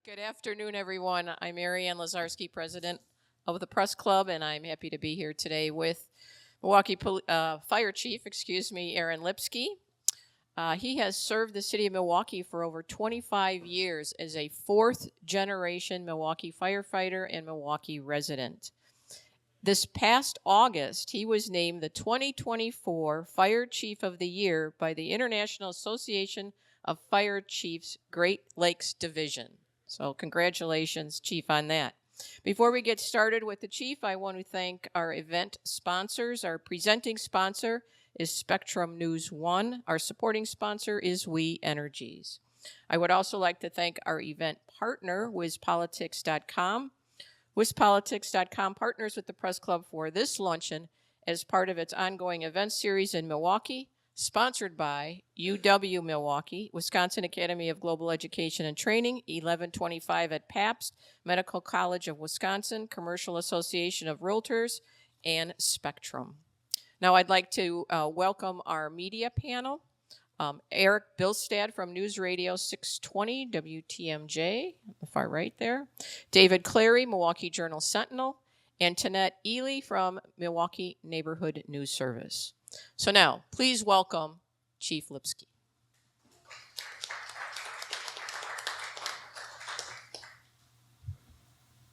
Good afternoon, everyone. I'm Maryann Lazarski, president of the Press Club, and I'm happy to be here today with Milwaukee Fire Chief, Aaron Lipski. He has served the city of Milwaukee for over 25 years as a fourth-generation Milwaukee firefighter and Milwaukee resident. This past August, he was named the 2024 Fire Chief of the Year by the International Association of Fire Chiefs Great Lakes Division. So congratulations, Chief, on that. Before we get started with the Chief, I want to thank our event sponsors. Our presenting sponsor is Spectrum News 1. Our supporting sponsor is We Energies. I would also like to thank our event partner, WizPolitics.com. WizPolitics.com partners with the Press Club for this luncheon as part of its ongoing event series in Milwaukee, sponsored by UW Milwaukee, Wisconsin Academy of Global Education and Training, 1125 at Pabst, Medical College of Wisconsin, Commercial Association of Realtors, and Spectrum. Now I'd like to welcome our media panel. Eric Bilstad from News Radio 620 WTMJ, the far right there. David Clary, Milwaukee Journal Sentinel, and Tanette Ely from Milwaukee Neighborhood News Service. So now, please welcome Chief Lipski.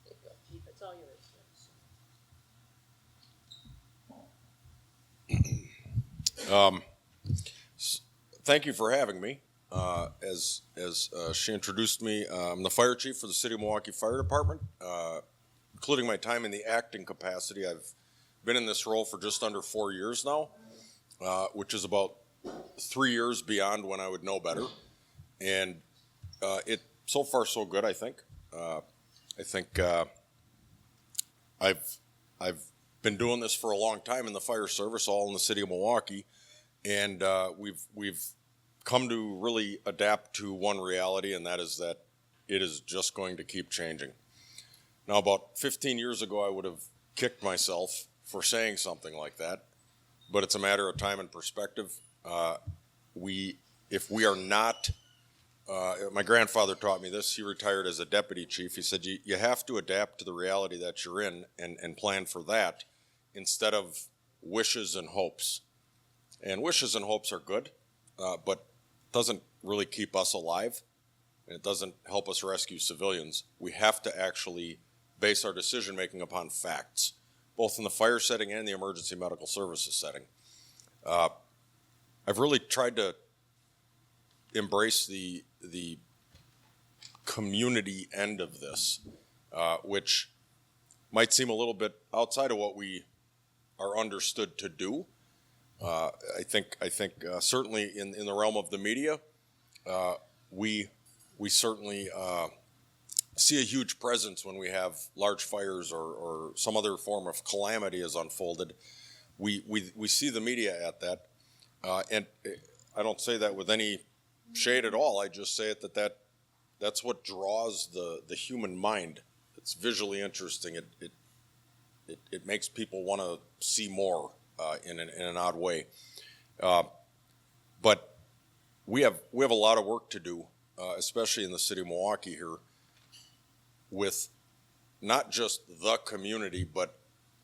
There you go, Chief. It's all yours. Thank you for having me. As she introduced me, I'm the fire chief for the City of Milwaukee Fire Department, including my time in the acting capacity. I've been in this role for just under 4 years now, which is about 3 years beyond when I would know better. And it so far so good, I think. I've been doing this for a long time in the fire service, all in the City of Milwaukee, and we've come to really adapt to one reality, and that is that it is just going to keep changing. Now, about 15 years ago, I would have kicked myself for saying something like that, but it's a matter of time and perspective. If we are not, my grandfather taught me this. He retired as a deputy chief. He said, you have to adapt to the reality that you're in and plan for that instead of wishes and hopes. And wishes and hopes are good, but doesn't really keep us alive, and it doesn't help us rescue civilians. We have to actually base our decision-making upon facts, both in the fire setting and the emergency medical services setting. I've really tried to embrace the community end of this, which might seem a little bit outside of what we are understood to do. I think certainly in the realm of the media, we certainly see a huge presence when we have large fires or some other form of calamity is unfolded. We see the media at that, and I don't say that with any shade at all. I just say that's what draws the human mind. It's visually interesting. It makes people want to see more. In an odd way, but we have a lot of work to do, especially in the city of Milwaukee here, with not just the community but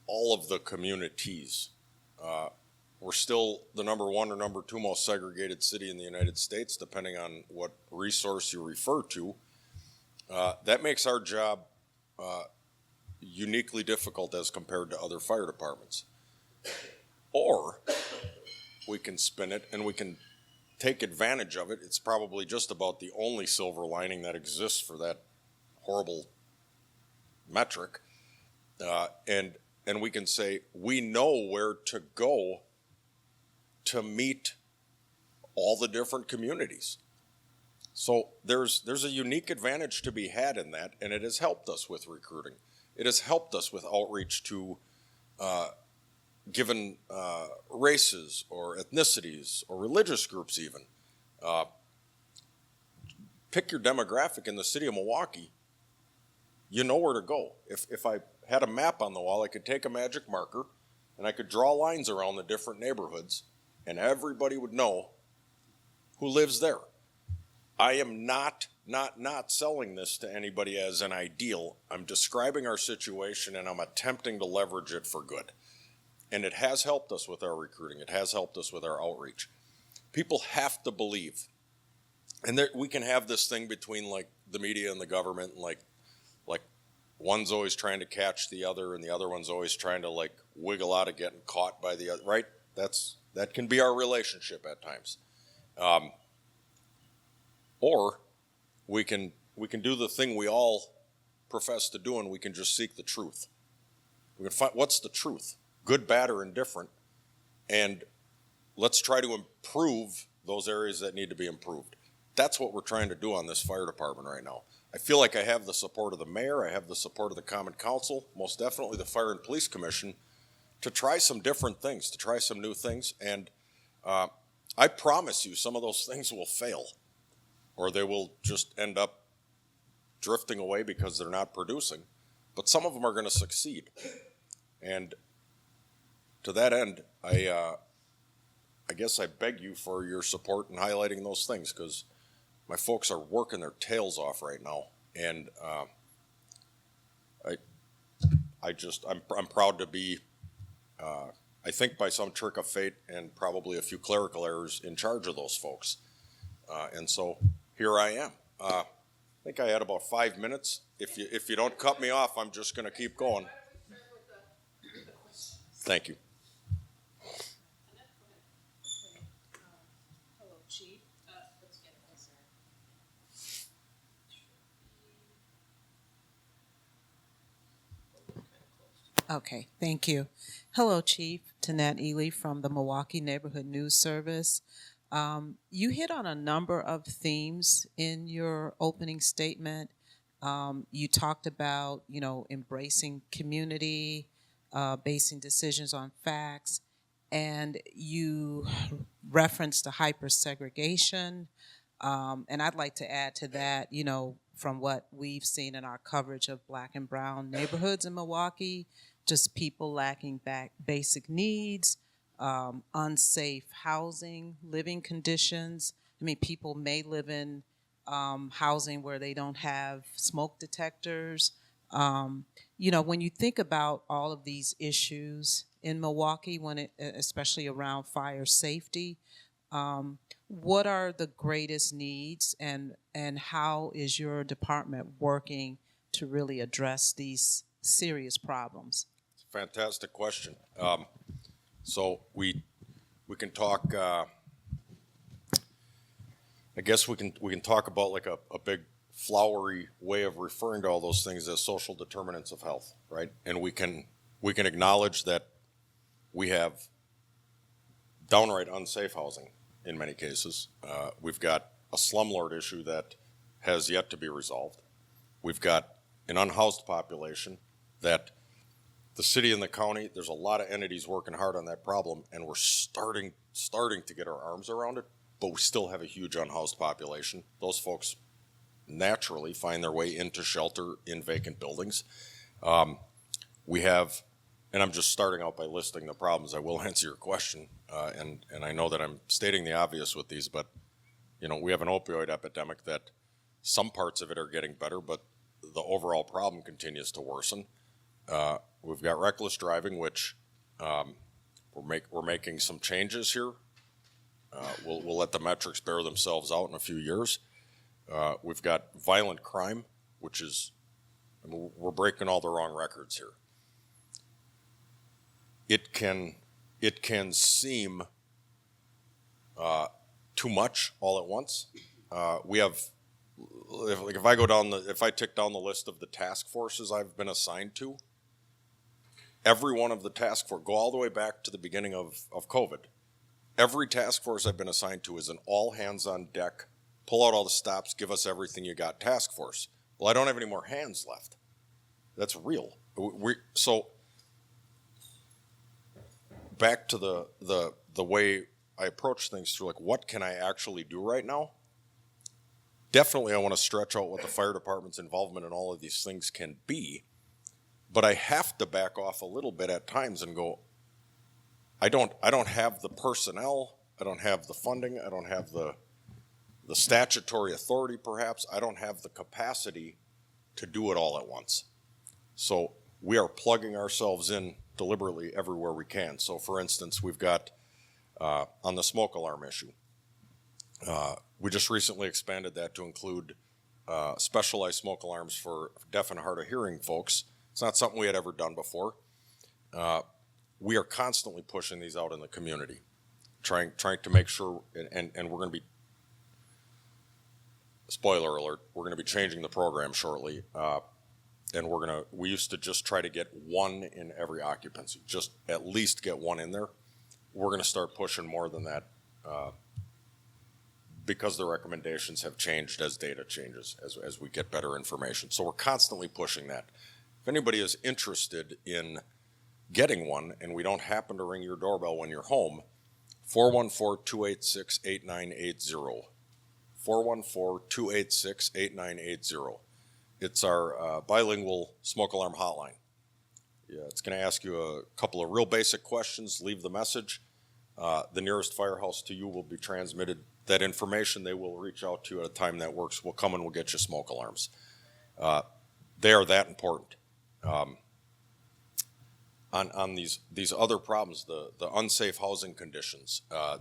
all of the communities. We're still the number one or number two most segregated city in the United States, depending on what resource you refer to. That makes our job uniquely difficult as compared to other fire departments. Or we can spin it and we can take advantage of it. It's probably just about the only silver lining that exists for that horrible metric. And we can say, we know where to go to meet all the different communities. So there's a unique advantage to be had in that, and it has helped us with recruiting. It has helped us with outreach to given races or ethnicities or religious groups even. Pick your demographic in the city of Milwaukee, you know where to go. If I had a map on the wall, I could take a magic marker and I could draw lines around the different neighborhoods and everybody would know who lives there. I am not selling this to anybody as an ideal. I'm describing our situation and I'm attempting to leverage it for good. And it has helped us with our recruiting. It has helped us with our outreach. People have to believe. And we can have this thing between like the media and the government, like one's always trying to catch the other and the other one's always trying to like wiggle out of getting caught by the other, right? That can be our relationship at times. Or we can do the thing we all profess to do, and we can just seek the truth. We can find what's the truth, good, bad, or indifferent, and let's try to improve those areas that need to be improved. That's what we're trying to do on this fire department right now. I feel like I have the support of the mayor, I have the support of the Common Council, most definitely the Fire and Police Commission, to try some different things, to try some new things, and I promise you some of those things will fail, or they will just end up drifting away because they're not producing, but some of them are going to succeed. And to that end, I guess I beg you for your support in highlighting those things, because my folks are working their tails off right now, and I'm proud to be, I think by some trick of fate and probably a few clerical errors, in charge of those folks, and so here I am. I think I had about 5 minutes. If you don't cut me off, I'm just going to keep going. Thank you. Okay, thank you. Hello, Chief. Tanette Ely from the Milwaukee Neighborhood News Service. You hit on a number of themes in your opening statement. You talked about, embracing community, basing decisions on facts, and you referenced the hyper-segregation. And I'd like to add to that, from what we've seen in our coverage of Black and brown neighborhoods in Milwaukee, just people lacking basic needs, unsafe housing, living conditions. I mean, people may live in housing where they don't have smoke detectors. When you think about all of these issues in Milwaukee, especially around fire safety, what are the greatest needs, and how is your department working to really address these serious problems? Fantastic question. So we can talk. I guess we can talk about like a big flowery way of referring to all those things as social determinants of health, right? And we can acknowledge that we have downright unsafe housing in many cases. We've got a slumlord issue that has yet to be resolved. We've got an unhoused population that the city and the county, there's a lot of entities working hard on that problem, and we're starting to get our arms around it, but we still have a huge unhoused population. Those folks naturally find their way into shelter in vacant buildings. We have, and I'm just starting out by listing the problems. I will answer your question, and I know that I'm stating the obvious with these, but we have an opioid epidemic that some parts of it are getting better, but the overall problem continues to worsen. We've got reckless driving, which we're making some changes here. We'll let the metrics bear themselves out in a few years. We've got violent crime, which is, we're breaking all the wrong records here. It can seem too much all at once. We have, if I tick down the list of the task forces I've been assigned to, every one of the task force, go all the way back to the beginning of COVID. Every task force I've been assigned to is an all hands on deck, pull out all the stops, give us everything you got task force. Well, I don't have any more hands left. That's real. So back to the way I approach things through, like, what can I actually do right now? Definitely I want to stretch out what the fire department's involvement in all of these things can be. But I have to back off a little bit at times and go, I don't have the personnel, I don't have the funding, I don't have the the statutory authority, perhaps. I don't have the capacity to do it all at once. So we are plugging ourselves in deliberately everywhere we can. So for instance, we've got on the smoke alarm issue, we just recently expanded that to include specialized smoke alarms for deaf and hard of hearing folks. It's not something we had ever done before. We are constantly pushing these out in the community, trying to make sure, and we're going to be, spoiler alert, we're going to be changing the program shortly. And we used to just try to get one in every occupancy, just at least get one in there. We're going to start pushing more than that because the recommendations have changed as data changes, as we get better information. So we're constantly pushing that. If anybody is interested in getting one and we don't happen to ring your doorbell when you're home, 414-286-8980. 414-286-8980. It's our bilingual smoke alarm hotline. Yeah, it's going to ask you a couple of real basic questions. Leave the message. The nearest firehouse to you will be transmitted that information. They will reach out to you at a time that works. We'll come and we'll get you smoke alarms. They are that important. On these other problems, the unsafe housing conditions, I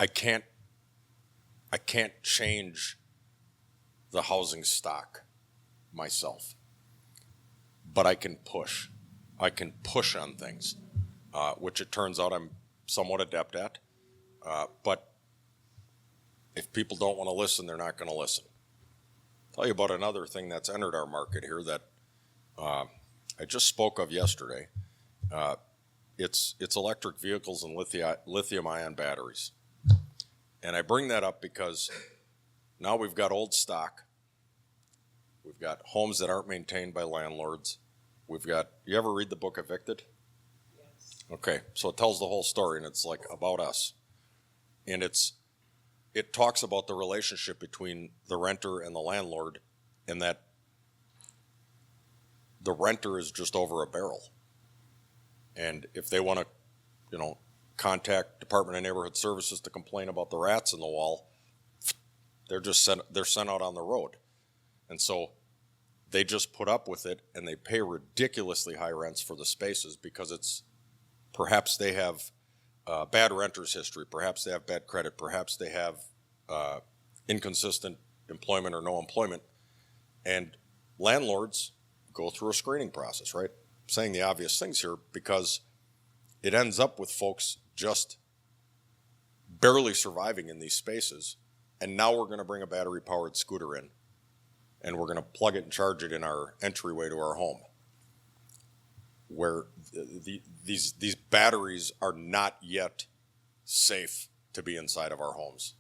can't change the housing stock myself, but I can push. I can push on things, which it turns out I'm somewhat adept at. But if people don't want to listen, they're not going to listen. I'll tell you about another thing that's entered our market here that I just spoke of yesterday. It's electric vehicles and lithium-ion batteries. And I bring that up because now we've got old stock. We've got homes that aren't maintained by landlords. You ever read the book Evicted? Yes. Okay, so it tells the whole story, and it's like about us. And it talks about the relationship between the renter and the landlord, and that the renter is just over a barrel. And if they want to, contact Department of Neighborhood Services to complain about the rats in the wall, they're sent out on the road. And so they just put up with it, and they pay ridiculously high rents for the spaces because perhaps they have bad renters history, perhaps they have bad credit, perhaps they have inconsistent employment or no employment. And landlords go through a screening process, right? I'm saying the obvious things here because it ends up with folks just barely surviving in these spaces. And now we're going to bring a battery-powered scooter in, and we're going to plug it and charge it in our entryway to our home, where these batteries are not yet safe to be inside of our homes.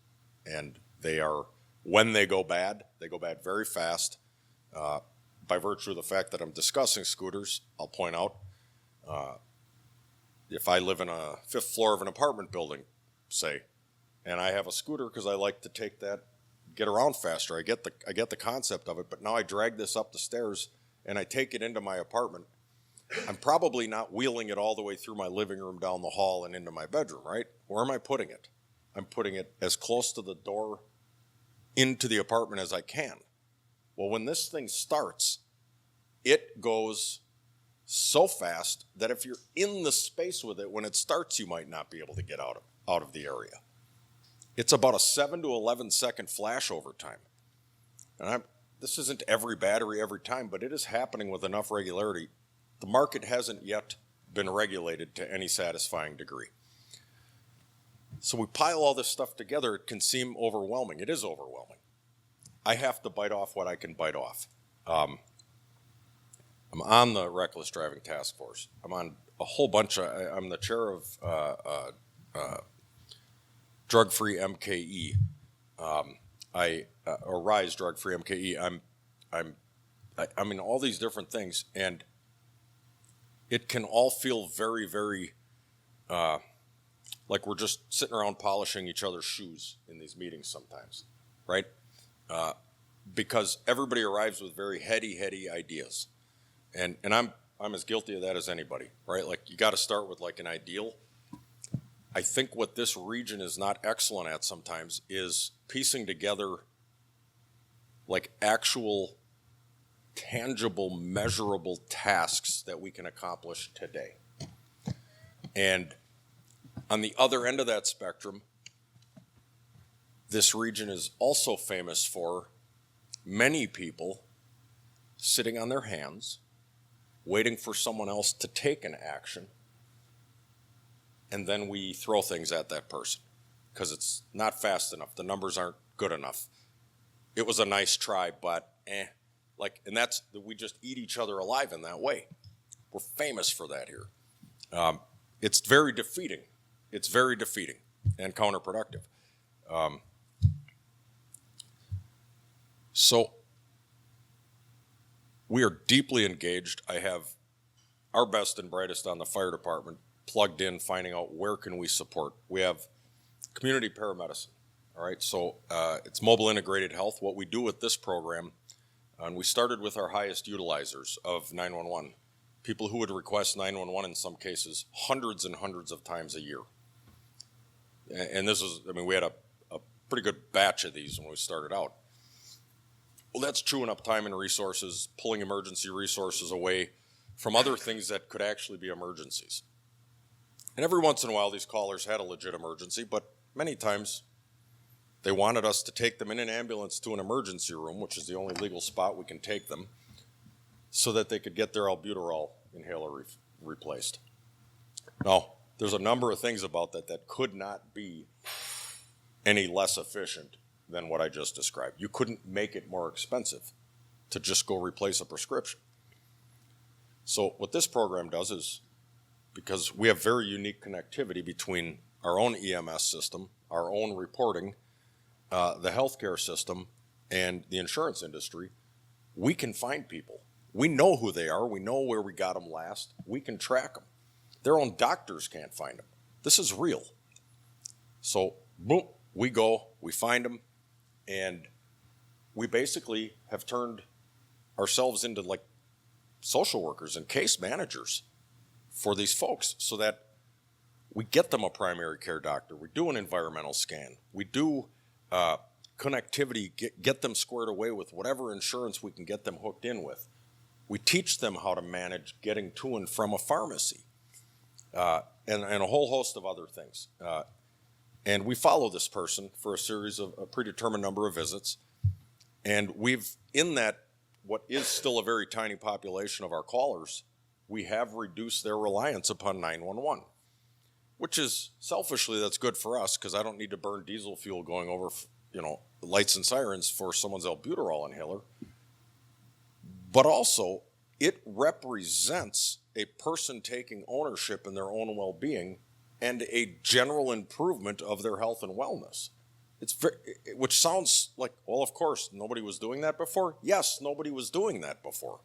And when they go bad very fast. By virtue of the fact that I'm discussing scooters, I'll point out, if I live in a 5th floor of an apartment building, say, and I have a scooter because I like to get around faster. I get the concept of it, but now I drag this up the stairs and I take it into my apartment. I'm probably not wheeling it all the way through my living room, down the hall, and into my bedroom, right? Where am I putting it? I'm putting it as close to the door into the apartment as I can. Well, when this thing starts, it goes so fast that if you're in the space with it, when it starts, you might not be able to get out of the area. It's about a 7 to 11 second flash over time. And this isn't every battery every time, but it is happening with enough regularity. The market hasn't yet been regulated to any satisfying degree. So we pile all this stuff together, it can seem overwhelming. It is overwhelming. I have to bite off what I can bite off. I'm on the Reckless Driving Task Force. I'm on a whole bunch I'm the chair of Drug-Free MKE. Or RISE Drug-Free MKE. I'm in all these different things, and it can all feel very, very like we're just sitting around polishing each other's shoes in these meetings sometimes, right? Because everybody arrives with very heady ideas. And I'm as guilty of that as anybody, right? Like, you got to start with like an ideal. I think what this region is not excellent at sometimes is piecing together like actual tangible, measurable tasks that we can accomplish today. And on the other end of that spectrum, this region is also famous for many people sitting on their hands, waiting for someone else to take an action, and then we throw things at that person because it's not fast enough. The numbers aren't good enough. It was a nice try, but and that's, we just eat each other alive in that way. We're famous for that here. It's very defeating. It's very defeating and counterproductive. So we are deeply engaged. I have our best and brightest on the fire department plugged in, finding out where can we support. We have community paramedicine. All right, so it's mobile integrated health. What we do with this program, and we started with our highest utilizers of 911, people who would request 911 in some cases hundreds and hundreds of times a year. And this was, we had a pretty good batch of these when we started out. Well, that's chewing up time and resources, pulling emergency resources away from other things that could actually be emergencies. And every once in a while, these callers had a legit emergency, but many times they wanted us to take them in an ambulance to an emergency room, which is the only legal spot we can take them, so that they could get their albuterol inhaler replaced. Now, there's a number of things about that could not be any less efficient than what I just described. You couldn't make it more expensive to just go replace a prescription. So what this program does is, because we have very unique connectivity between our own EMS system, our own reporting, the healthcare system, and the insurance industry, we can find people. We know who they are. We know where we got them last. We can track them. Their own doctors can't find them. This is real. So, boom, we go, we find them, and we basically have turned ourselves into like social workers and case managers for these folks so that we get them a primary care doctor. We do an environmental scan. We do connectivity, get them squared away with whatever insurance we can get them hooked in with. We teach them how to manage getting to and from a pharmacy and a whole host of other things. And we follow this person for a series of a predetermined number of visits. And we've, in that, what is still a very tiny population of our callers, we have reduced their reliance upon 911, which is, selfishly, that's good for us because I don't need to burn diesel fuel going over, lights and sirens for someone's albuterol inhaler. But also, it represents a person taking ownership in their own well-being and a general improvement of their health and wellness. Which sounds like, well, of course, nobody was doing that before. Yes, nobody was doing that before.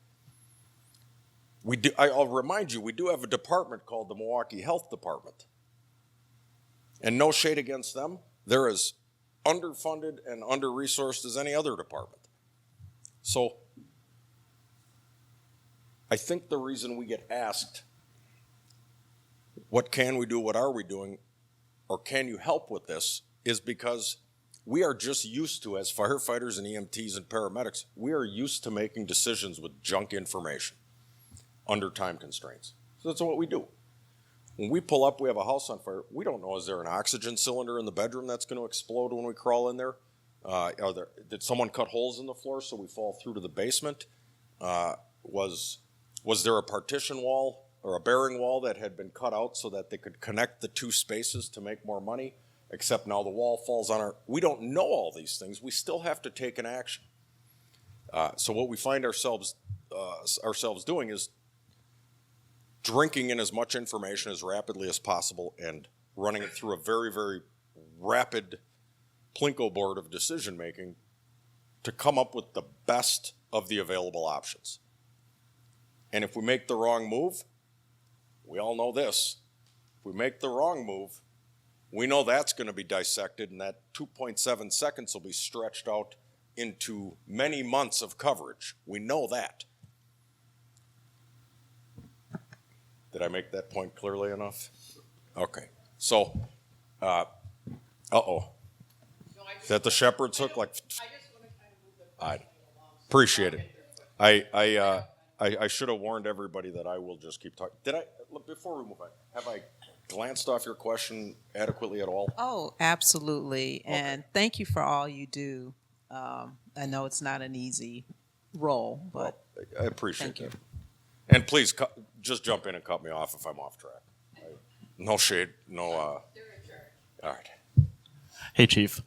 I'll remind you, we do have a department called the Milwaukee Health Department. And no shade against them. They're as underfunded and under-resourced as any other department. So I think the reason we get asked, what can we do, what are we doing, or can you help with this, is because we are just used to, as firefighters and EMTs and paramedics, we are used to making decisions with junk information under time constraints. So that's what we do. When we pull up, we have a house on fire, we don't know, is there an oxygen cylinder in the bedroom that's going to explode when we crawl in there? Did someone cut holes in the floor so we fall through to the basement? Was there a partition wall or a bearing wall that had been cut out so that they could connect the two spaces to make more money, except now the wall falls on our... We don't know all these things. We still have to take an action. So what we find ourselves doing is drinking in as much information as rapidly as possible and running it through a very, very rapid Plinko board of decision making to come up with the best of the available options. And if we make the wrong move, we all know this. If we make the wrong move, we know that's going to be dissected, and that 2.7 seconds will be stretched out into many months of coverage. We know that. Did I make that point clearly enough? Okay. So Uh-oh. Is that the shepherd's hook? I appreciate it. I should have warned everybody that I will just keep talking. Did I, before we move on, have I glanced off your question adequately at all? Oh, absolutely. And thank you for all you do. I know it's not an easy role, but I appreciate thank you. that. And please just jump in and cut me off if I'm off track. No shade, no. All right. Hey, Chief.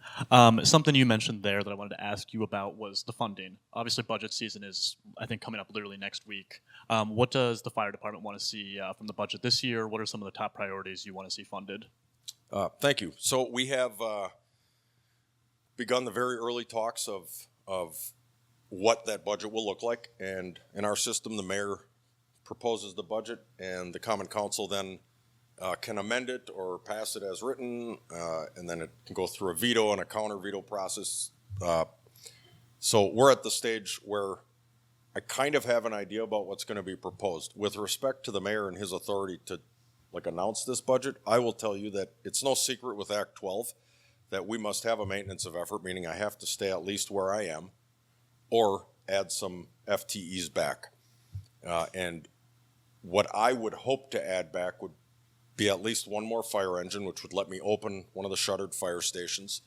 Something you mentioned there that I wanted to ask you about was the funding. Obviously, budget season is, I think, coming up literally next week. What does the fire department want to see from the budget this year? What are some of the top priorities you want to see funded? Thank you. So we have begun the very early talks of what that budget will look like. And in our system, the mayor proposes the budget, and the common council then can amend it or pass it as written, and then it can go through a veto and a counter veto process. So we're at the stage where I kind of have an idea about what's going to be proposed. With respect to the mayor and his authority to announce this budget, I will tell you that it's no secret with Act 12 that we must have a maintenance of effort, meaning I have to stay at least where I am or add some FTEs back. And what I would hope to add back would be at least one more fire engine, which would let me open one of the shuttered fire stations.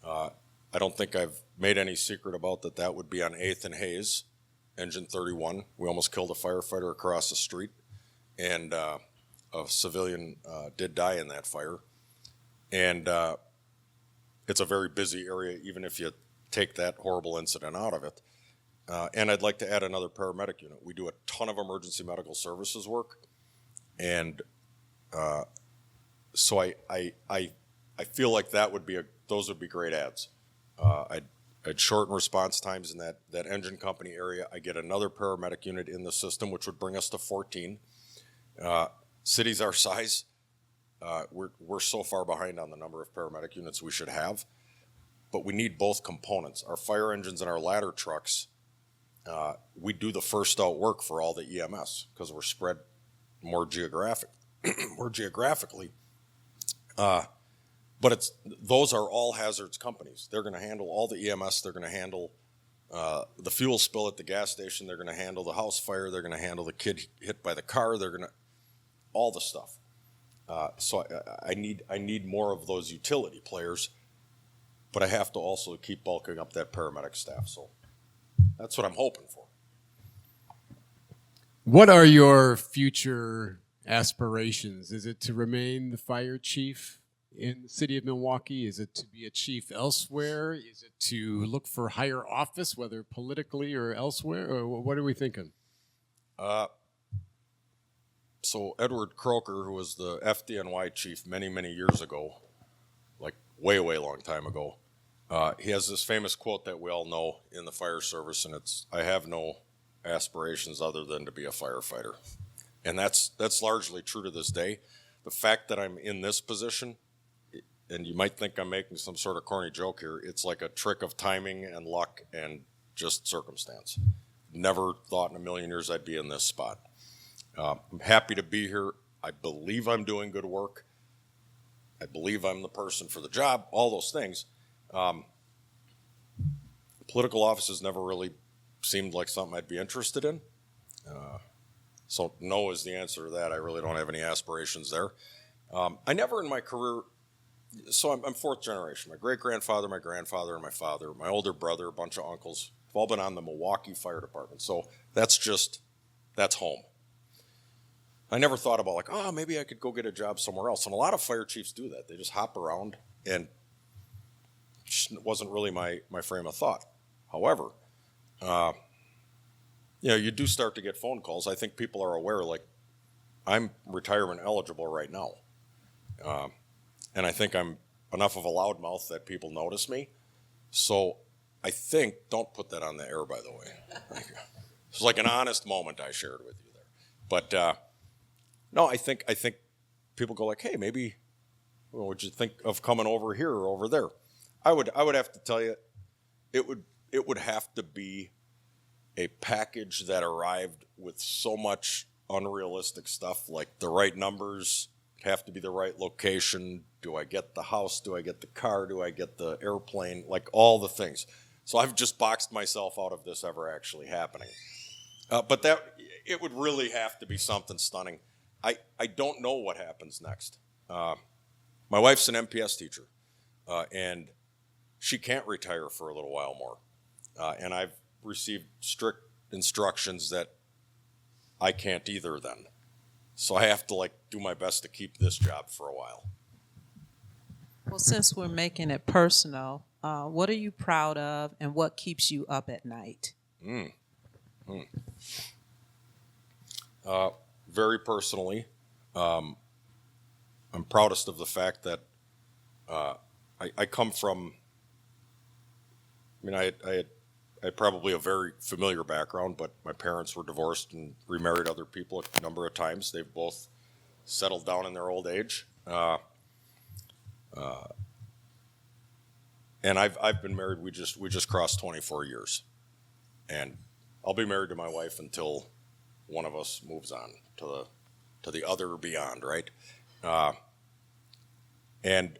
I don't think I've made any secret about that. That would be on 8th and Hayes, engine 31. We almost killed a firefighter across the street, and a civilian did die in that fire. And it's a very busy area, even if you take that horrible incident out of it. And I'd like to add another paramedic unit. We do a ton of emergency medical services work, and so I feel like that would be those would be great ads. I'd shorten response times in that engine company area. I get another paramedic unit in the system, which would bring us to 14. Cities our size, we're so far behind on the number of paramedic units we should have, but we need both components. Our fire engines and our ladder trucks, we do the first out work for all the EMS because we're spread more geographically. But those are all hazards companies. They're going to handle all the EMS. They're going to handle the fuel spill at the gas station. They're going to handle the house fire. They're going to handle the kid hit by the car. They're going to all the stuff. So I need more of those utility players, but I have to also keep bulking up that paramedic staff. So that's what I'm hoping for. What are your future aspirations? Is it to remain the fire chief in the city of Milwaukee? Is it to be a chief elsewhere? Is it to look for higher office, whether politically or elsewhere? Or what are we thinking? So Edward Croker, who was the FDNY chief many, many years ago, like way, way long time ago, he has this famous quote that we all know in the fire service, and it's, "I have no aspirations other than to be a firefighter." And that's largely true to this day. The fact that I'm in this position, and you might think I'm making some sort of corny joke here, it's like a trick of timing and luck and just circumstance. Never thought in a million years I'd be in this spot. I'm happy to be here. I believe I'm doing good work. I believe I'm the person for the job, all those things. Political offices never really seemed like something I'd be interested in. So no is the answer to that. I really don't have any aspirations there. I never in my career, so I'm fourth generation. My great-grandfather, my grandfather, and my father, my older brother, a bunch of uncles, have all been on the Milwaukee Fire Department. So that's home. I never thought about maybe I could go get a job somewhere else. And a lot of fire chiefs do that. They just hop around, and it wasn't really my frame of thought. However, you do start to get phone calls. I think people are aware, I'm retirement eligible right now. And I think I'm enough of a loudmouth that people notice me. So I think, don't put that on the air, by the way. It's like an honest moment I shared with you there. But no, I think people go hey, maybe, would you think of coming over here or over there? I would have to tell you, it would have to be a package that arrived with so much unrealistic stuff, like the right numbers. It have to be the right location? Do I get the house? Do I get the car? Do I get the airplane? Like all the things. So I've just boxed myself out of this ever actually happening. But it would really have to be something stunning. I don't know what happens next. My wife's an MPS teacher, and she can't retire for a little while more. And I've received strict instructions that I can't either then. So I have to do my best to keep this job for a while. Well, since we're making it personal, what are you proud of and what keeps you up at night? Very personally, I'm proudest of the fact that I come from, I had probably a very familiar background, but my parents were divorced and remarried other people a number of times. They've both settled down in their old age. And I've been married, we just crossed 24 years. And I'll be married to my wife until one of us moves on to the other or beyond, right? And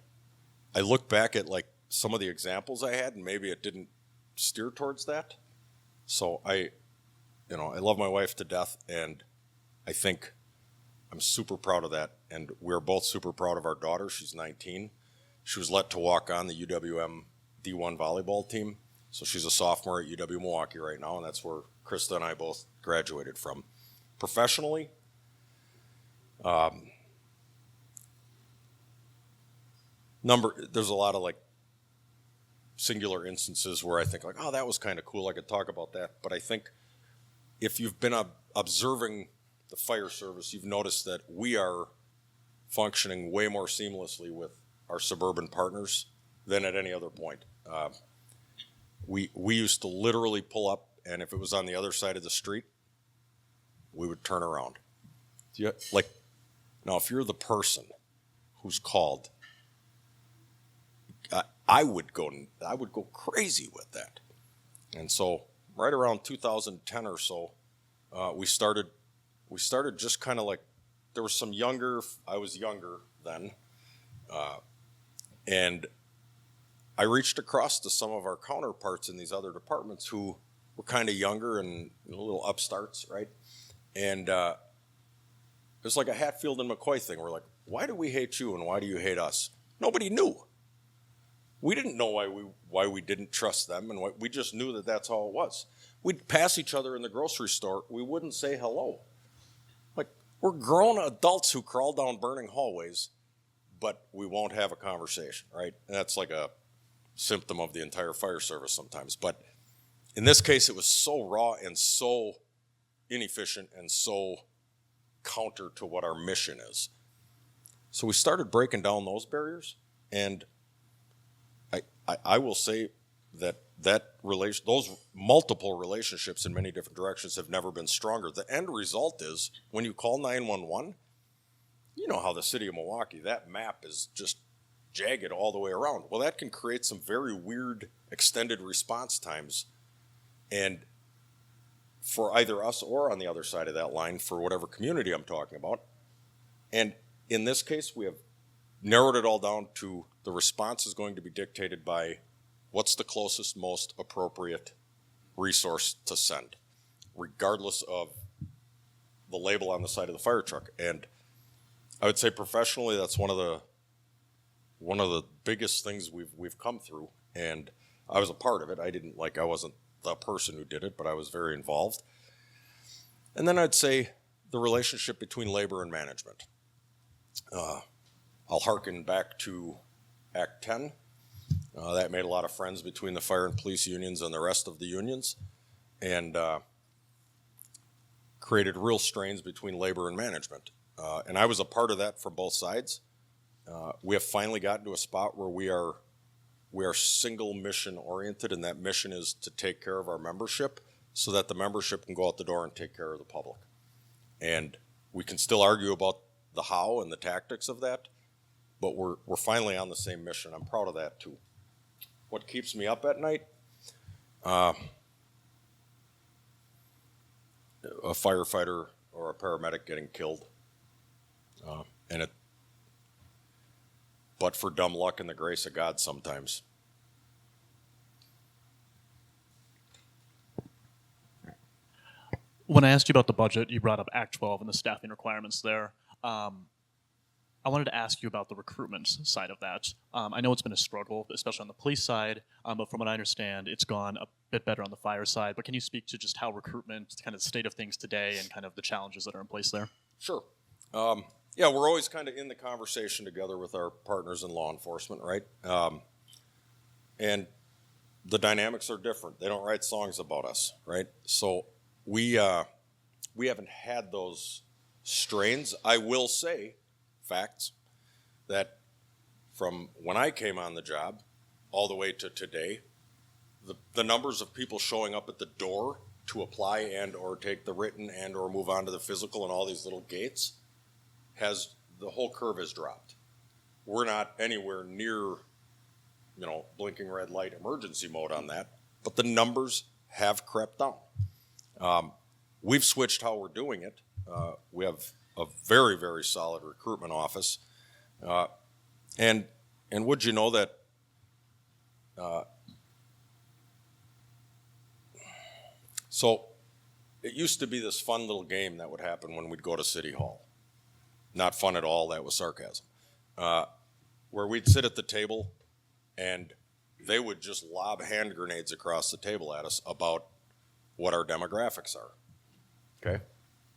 I look back at some of the examples I had, and maybe it didn't steer towards that. So I love my wife to death, and I think I'm super proud of that. And we're both super proud of our daughter. She's 19. She was let to walk on the UWM D1 volleyball team. So she's a sophomore at UW Milwaukee right now, and that's where Krista and I both graduated from. Professionally, there's a lot of singular instances where I think oh, that was kind of cool. I could talk about that. But I think if you've been observing the fire service, you've noticed that we are functioning way more seamlessly with our suburban partners than at any other point. We used to literally pull up, and if it was on the other side of the street, we would turn around. Now, if you're the person who's called, I would go crazy with that. And so, right around 2010 or so, we started just kind of there was some I was younger then, and I reached across to some of our counterparts in these other departments who were kind of younger and a little upstarts, right? And it was like a Hatfield and McCoy thing. We're like, why do we hate you and why do you hate us? Nobody knew. We didn't know why we didn't trust them, and we just knew that that's how it was. We'd pass each other in the grocery store. We wouldn't say hello. We're grown adults who crawl down burning hallways, but we won't have a conversation, right? And that's like a symptom of the entire fire service sometimes. But in this case, it was so raw and so inefficient and so counter to what our mission is. So we started breaking down those barriers, and I will say that those multiple relationships in many different directions have never been stronger. The end result is when you call 911, you know how the city of Milwaukee, that map is just jagged all the way around. Well, that can create some very weird extended response times. And for either us or on the other side of that line, for whatever community I'm talking about. And in this case, we have narrowed it all down to the response is going to be dictated by what's the closest, most appropriate resource to send, regardless of the label on the side of the fire truck. And I would say professionally, that's one of the biggest things we've come through. And I was a part of it. I wasn't the person who did it, but I was very involved. And then I'd say the relationship between labor and management. I'll hearken back to Act 10. That made a lot of friends between the fire and police unions and the rest of the unions, and created real strains between labor and management. And I was a part of that from both sides. We have finally gotten to a spot where we are single mission oriented, and that mission is to take care of our membership so that the membership can go out the door and take care of the public. And we can still argue about the how and the tactics of that, but we're finally on the same mission. I'm proud of that too. What keeps me up at night? A firefighter or a paramedic getting killed. And but for dumb luck and the grace of God sometimes. When I asked you about the budget, you brought up Act 12 and the staffing requirements there. I wanted to ask you about the recruitment side of that. I know it's been a struggle, especially on the police side, but from what I understand, it's gone a bit better on the fire side. But can you speak to just how recruitment, kind of the state of things today and kind of the challenges that are in place there? Sure. Yeah, we're always kind of in the conversation together with our partners in law enforcement, right? And the dynamics are different. They don't write songs about us, right? So we haven't had those strains. I will say, facts, that from when I came on the job all the way to today, the numbers of people showing up at the door to apply and or take the written and or move on to the physical and all these little gates, the whole curve has dropped. We're not anywhere near, blinking red light emergency mode on that, but the numbers have crept down. We've switched how we're doing it. We have a very, very solid recruitment office. And would you know that so it used to be this fun little game that would happen when we'd go to City Hall. Not fun at all, that was sarcasm. Where we'd sit at the table and they would just lob hand grenades across the table at us about what our demographics are. Okay?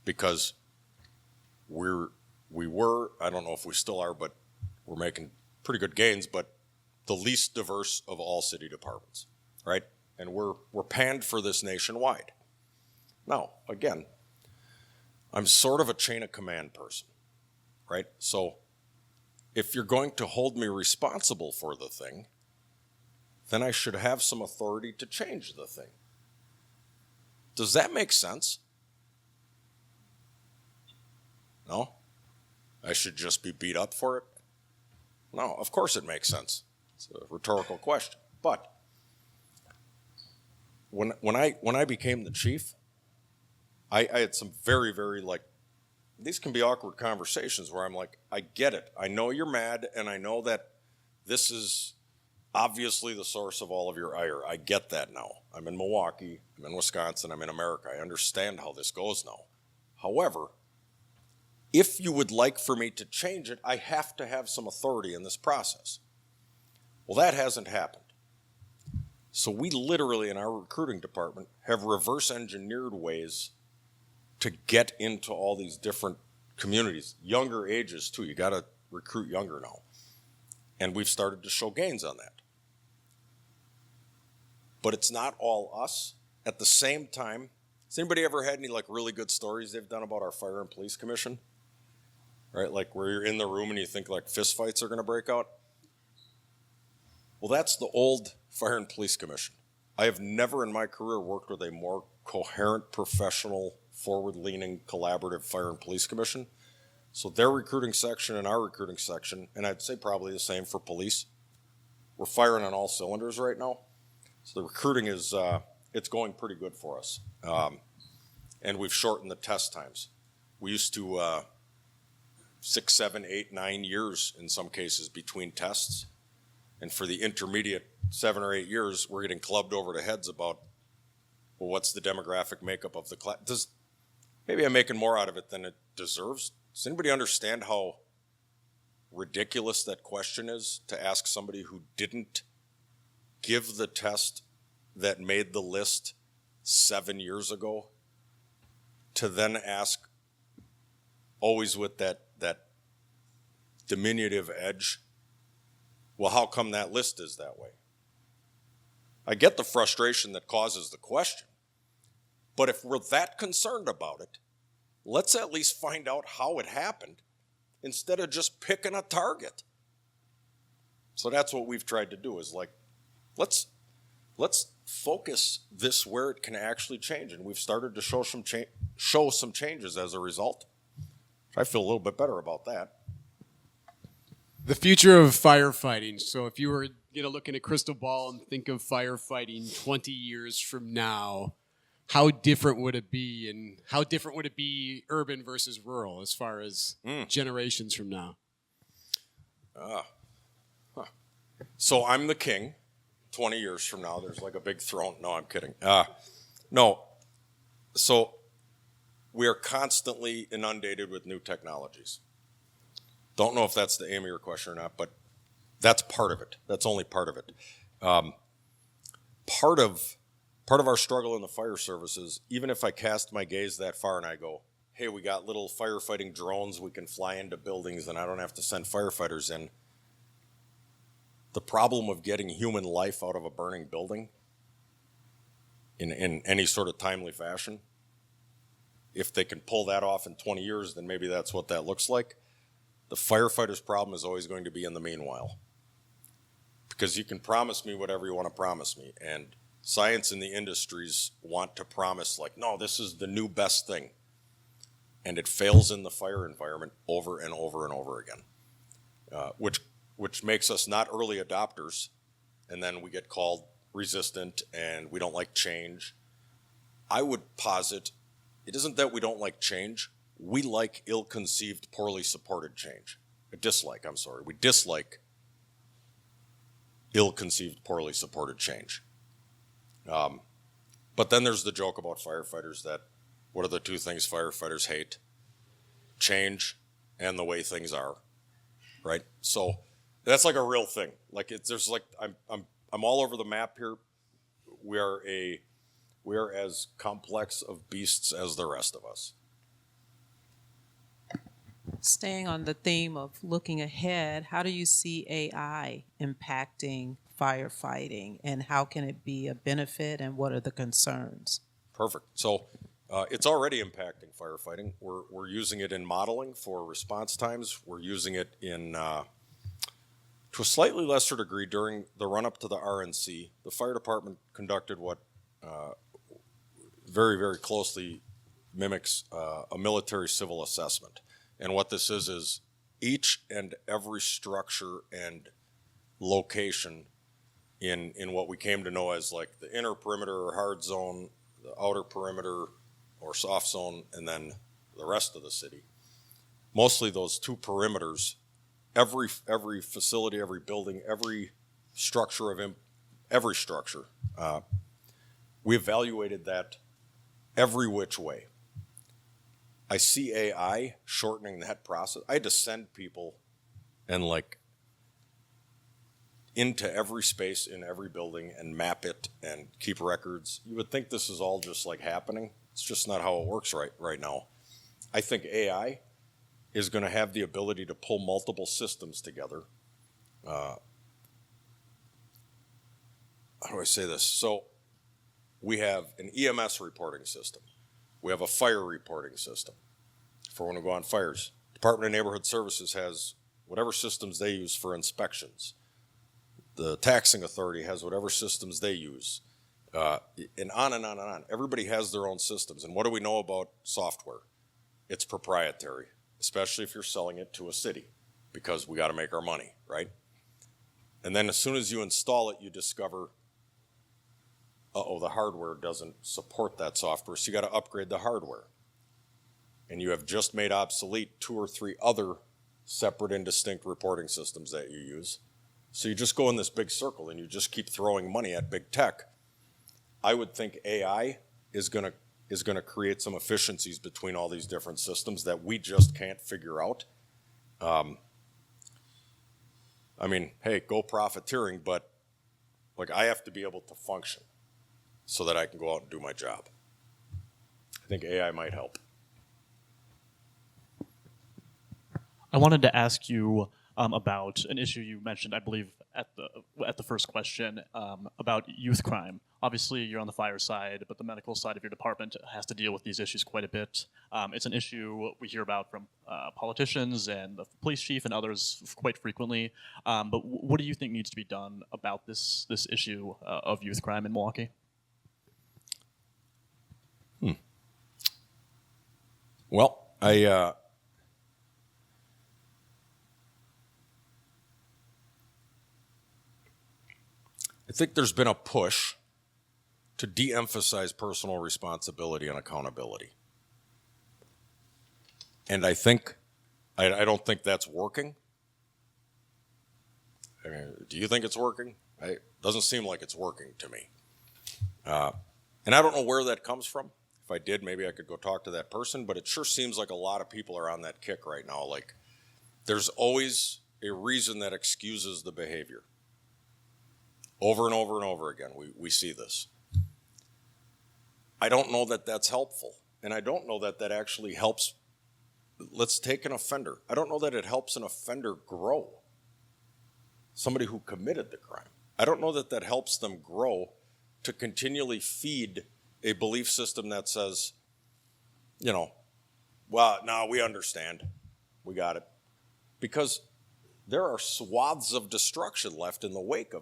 Because we were, I don't know if we still are, but we're making pretty good gains, but the least diverse of all city departments, right? And we're panned for this nationwide. Now, again, I'm sort of a chain of command person, right? So if you're going to hold me responsible for the thing, then I should have some authority to change the thing. Does that make sense? No? I should just be beat up for it? No, of course it makes sense. It's a rhetorical question. But when I became the chief, I had some very, very, these can be awkward conversations where I'm like, I get it. I know you're mad, and I know that this is obviously the source of all of your ire. I get that now. I'm in Milwaukee, I'm in Wisconsin, I'm in America. I understand how this goes now. However, if you would like for me to change it, I have to have some authority in this process. Well, that hasn't happened. So we literally, in our recruiting department, have reverse engineered ways to get into all these different communities, younger ages too. You got to recruit younger now. And we've started to show gains on that. But it's not all us. At the same time, has anybody ever had any really good stories they've done about our Fire and Police Commission? Right, where you're in the room and you think fist fights are going to break out? Well, that's the old Fire and Police Commission. I have never in my career worked with a more coherent, professional, forward-leaning, collaborative Fire and Police Commission. So their recruiting section and our recruiting section, and I'd say probably the same for police, we're firing on all cylinders right now. So the recruiting is, it's going pretty good for us. And we've shortened the test times. We used to 6, 7, 8, 9 years in some cases between tests. And for the intermediate 7 or 8 years, we're getting clubbed over the heads about, well, what's the demographic makeup of the class? Maybe I'm making more out of it than it deserves. Does anybody understand how ridiculous that question is to ask somebody who didn't give the test that made the list 7 years ago to then ask, always with that diminutive edge, well, how come that list is that way? I get the frustration that causes the question, but if we're that concerned about it, let's at least find out how it happened instead of just picking a target. So that's what we've tried to do is let's focus this where it can actually change, and we've started to show some changes as a result. I feel a little bit better about that. The future of firefighting. So if you were going to look in a crystal ball and think of firefighting 20 years from now, how different would it be? And how different would it be urban versus rural as far as generations from now? So I'm the king. 20 years from now, there's like a big throne. No, I'm kidding. No. So we are constantly inundated with new technologies. Don't know if that's the aim of your question or not, but that's part of it. That's only part of it. Part of our struggle in the fire service is, even if I cast my gaze that far and I go, hey, we got little firefighting drones, we can fly into buildings and I don't have to send firefighters in. The problem of getting human life out of a burning building in any sort of timely fashion, if they can pull that off in 20 years, then maybe that's what that looks like. The firefighter's problem is always going to be in the meanwhile. Because you can promise me whatever you want to promise me, and science and the industries want to promise, like, no, this is the new best thing. And it fails in the fire environment over and over and over again, which makes us not early adopters, and then we get called resistant and we don't like change. I would posit it isn't that we don't like change. We like ill-conceived, poorly supported change. We dislike ill-conceived, poorly supported change. But then there's the joke about firefighters that, what are the two things firefighters hate? Change and the way things are, right? So that's like a real thing. Like there's like I'm all over the map here. We are as complex of beasts as the rest of us. Staying on the theme of looking ahead, how do you see AI impacting firefighting, and how can it be a benefit, and what are the concerns? Perfect. So it's already impacting firefighting. We're using it in modeling for response times. We're using it in, to a slightly lesser degree, during the run-up to the RNC. The fire department conducted what very, very closely mimics a military civil assessment. And what this is each and every structure and location in what we came to know as like the inner perimeter or hard zone, the outer perimeter or soft zone, and then the rest of the city. Mostly those two perimeters, every facility, every building, every structure we evaluated that every which way. I see AI shortening that process. I had to send people and like into every space in every building and map it and keep records. You would think this is all just like happening. It's just not how it works right now. I think AI is going to have the ability to pull multiple systems together. How do I say this? So we have an EMS reporting system. We have a fire reporting system for when we go on fires. Department of Neighborhood Services has whatever systems they use for inspections. The taxing authority has whatever systems they use. And on and on and on. Everybody has their own systems. And what do we know about software? It's proprietary, especially if you're selling it to a city, because we got to make our money, right? And then as soon as you install it, you discover, the hardware doesn't support that software, so you got to upgrade the hardware. And you have just made obsolete 2 or 3 other separate and distinct reporting systems that you use. So you just go in this big circle and you just keep throwing money at big tech. I would think AI is going to create some efficiencies between all these different systems that we just can't figure out. I mean, hey, go profiteering, but like I have to be able to function so that I can go out and do my job. I think AI might help. I wanted to ask you about an issue you mentioned, I believe, at the first question about youth crime. Obviously, you're on the fire side, but the medical side of your department has to deal with these issues quite a bit. It's an issue we hear about from politicians and the police chief and others quite frequently. But what do you think needs to be done about this issue of youth crime in Milwaukee? Well, I think there's been a push to de-emphasize personal responsibility and accountability. And I don't think that's working. I mean, do you think it's working? It doesn't seem like it's working to me. And I don't know where that comes from. If I did, maybe I could go talk to that person, but it sure seems like a lot of people are on that kick right now. Like, there's always a reason that excuses the behavior. Over and over and over again, we see this. I don't know that that's helpful, and I don't know that that actually helps. Let's take an offender. I don't know that it helps an offender grow, somebody who committed the crime. I don't know that that helps them grow to continually feed a belief system that says, you know, well, no, we understand. We got it. Because there are swaths of destruction left in the wake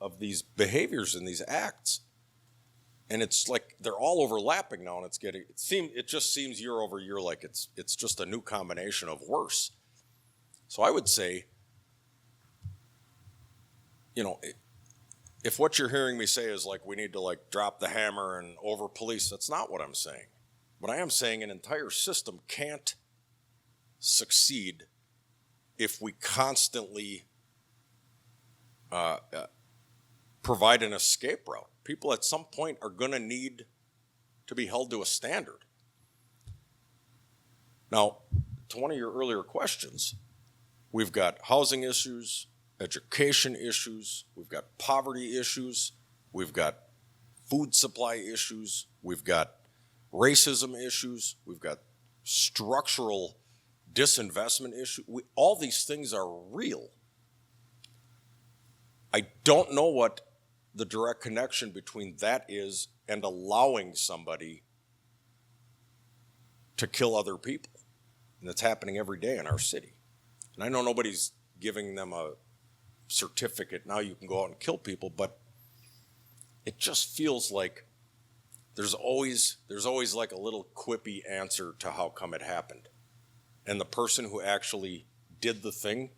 of these behaviors and these acts. And it's like they're all overlapping now, and it just seems year over year like it's just a new combination of worse. So I would say, you know, if what you're hearing me say is like we need to like drop the hammer and over police, that's not what I'm saying. What I am saying, an entire system can't succeed if we constantly provide an escape route. People at some point are going to need to be held to a standard. Now, to one of your earlier questions, we've got housing issues, education issues, we've got poverty issues, we've got food supply issues, we've got racism issues, we've got structural disinvestment issues. All these things are real. I don't know what the direct connection between that is and allowing somebody to kill other people. And it's happening every day in our city. And I know nobody's giving them a certificate, now you can go out and kill people, but it just feels like there's always like a little quippy answer to how come it happened. And the person who actually did the thing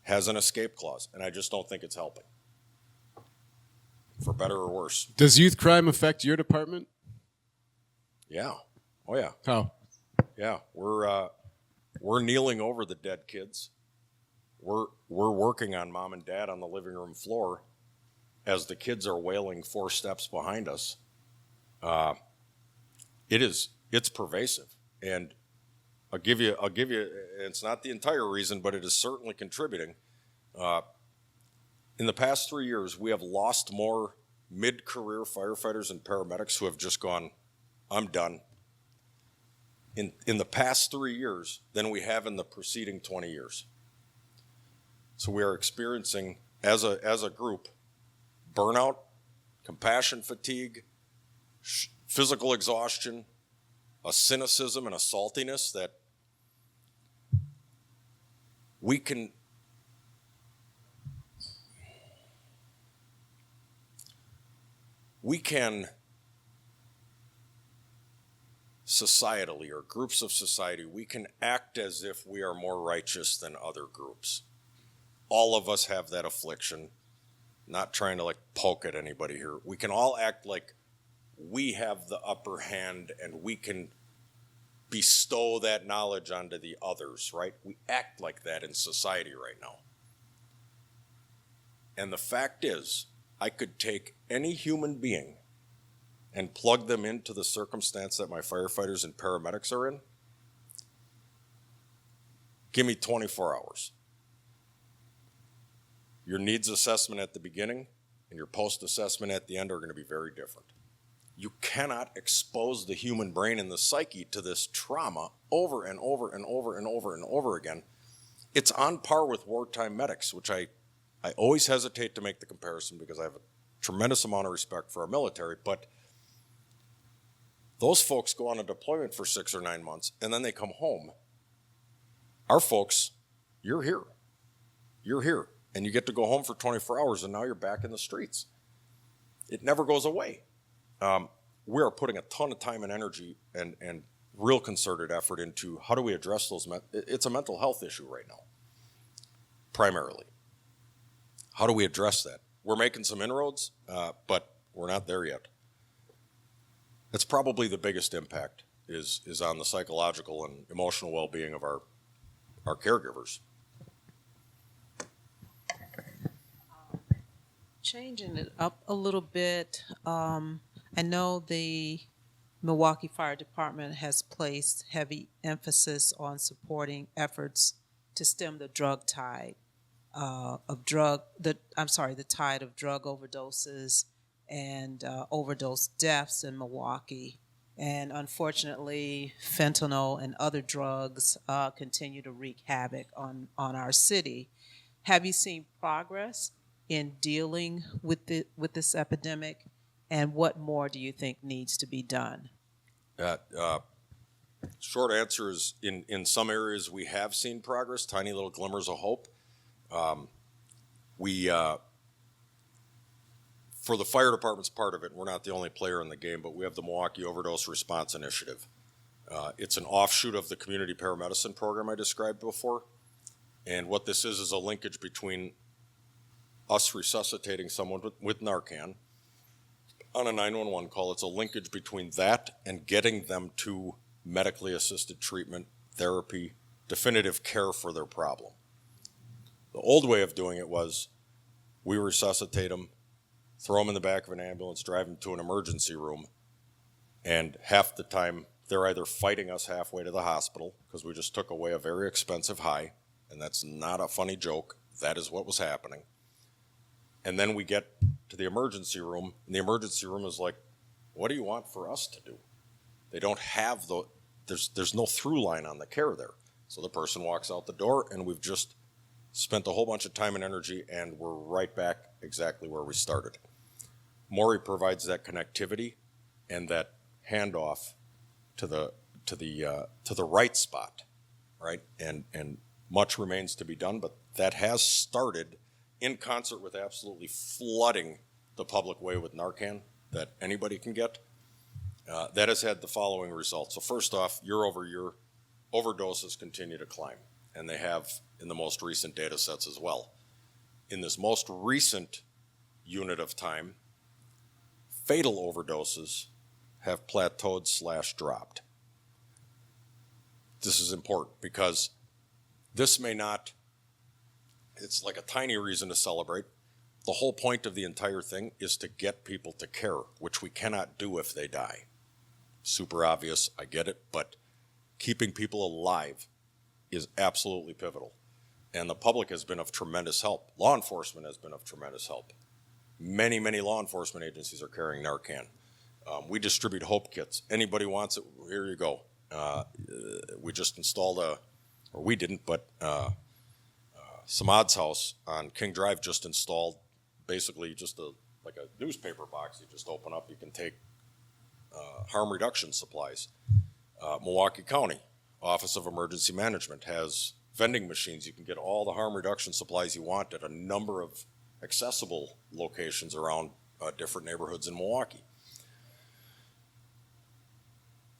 has an escape clause, and I just don't think it's helping. For better or worse. Does youth crime affect your department? Yeah. Oh yeah. How? Yeah. We're kneeling over the dead kids. We're working on mom and dad on the living room floor as the kids are wailing 4 steps behind us. It's pervasive. And I'll give you, it's not the entire reason, but it is certainly contributing. In the past 3 years, we have lost more mid-career firefighters and paramedics who have just gone, I'm done, in the past 3 years than we have in the preceding 20 years. So we are experiencing, as a group, burnout, compassion fatigue, physical exhaustion, a cynicism and a saltiness that we can societally, or groups of society, we can act as if we are more righteous than other groups. All of us have that affliction. Not trying to like poke at anybody here. We can all act like we have the upper hand and we can bestow that knowledge onto the others, right? We act like that in society right now. And the fact is, I could take any human being and plug them into the circumstance that my firefighters and paramedics are in. Give me 24 hours. Your needs assessment at the beginning and your post-assessment at the end are going to be very different. You cannot expose the human brain and the psyche to this trauma over and over and over and over and over again. It's on par with wartime medics, which I always hesitate to make the comparison because I have a tremendous amount of respect for our military, but those folks go on a deployment for 6 or 9 months and then they come home. Our folks, you're here. You're here. And you get to go home for 24 hours and now you're back in the streets. It never goes away. We are putting a ton of time and energy and real concerted effort into how do we address those. It's a mental health issue right now, primarily. How do we address that? We're making some inroads, but we're not there yet. That's probably the biggest impact is on the psychological and emotional well-being of our caregivers. Changing it up a little bit, I know the Milwaukee Fire Department has placed heavy emphasis on supporting efforts to stem the drug tide the tide of drug overdoses and overdose deaths in Milwaukee. And unfortunately, fentanyl and other drugs continue to wreak havoc on our city. Have you seen progress in dealing with this epidemic, and what more do you think needs to be done? Short answer is in some areas we have seen progress, tiny little glimmers of hope. For the fire department's part of it, we're not the only player in the game, but we have the Milwaukee Overdose Response Initiative. It's an offshoot of the community paramedicine program I described before. And what this is a linkage between us resuscitating someone with Narcan on a 911 call. It's a linkage between that and getting them to medically assisted treatment, therapy, definitive care for their problem. The old way of doing it was we resuscitate them, throw them in the back of an ambulance, drive them to an emergency room, and half the time they're either fighting us halfway to the hospital because we just took away a very expensive high, and that's not a funny joke. That is what was happening. And then we get to the emergency room, and the emergency room is like, what do you want for us to do? They don't have there's no through line on the care there. So the person walks out the door, and we've just spent a whole bunch of time and energy, and we're right back exactly where we started. Maury provides that connectivity and that handoff to the right spot, right? And much remains to be done, but that has started in concert with absolutely flooding the public way with Narcan that anybody can get. That has had the following results. So first off, year over year, overdoses continue to climb, and they have in the most recent data sets as well. In this most recent unit of time, fatal overdoses have plateaued / dropped. This is important because this may not, it's like a tiny reason to celebrate. The whole point of the entire thing is to get people to care, which we cannot do if they die. Super obvious, I get it, but keeping people alive is absolutely pivotal. And the public has been of tremendous help. Law enforcement has been of tremendous help. Many, many law enforcement agencies are carrying Narcan. We distribute hope kits. Anybody wants it, here you go. We just installed or we didn't, but Samad's house on King Drive just installed basically just like a newspaper box. You just open up, you can take harm reduction supplies. Milwaukee County Office of Emergency Management has vending machines. You can get all the harm reduction supplies you want at a number of accessible locations around different neighborhoods in Milwaukee.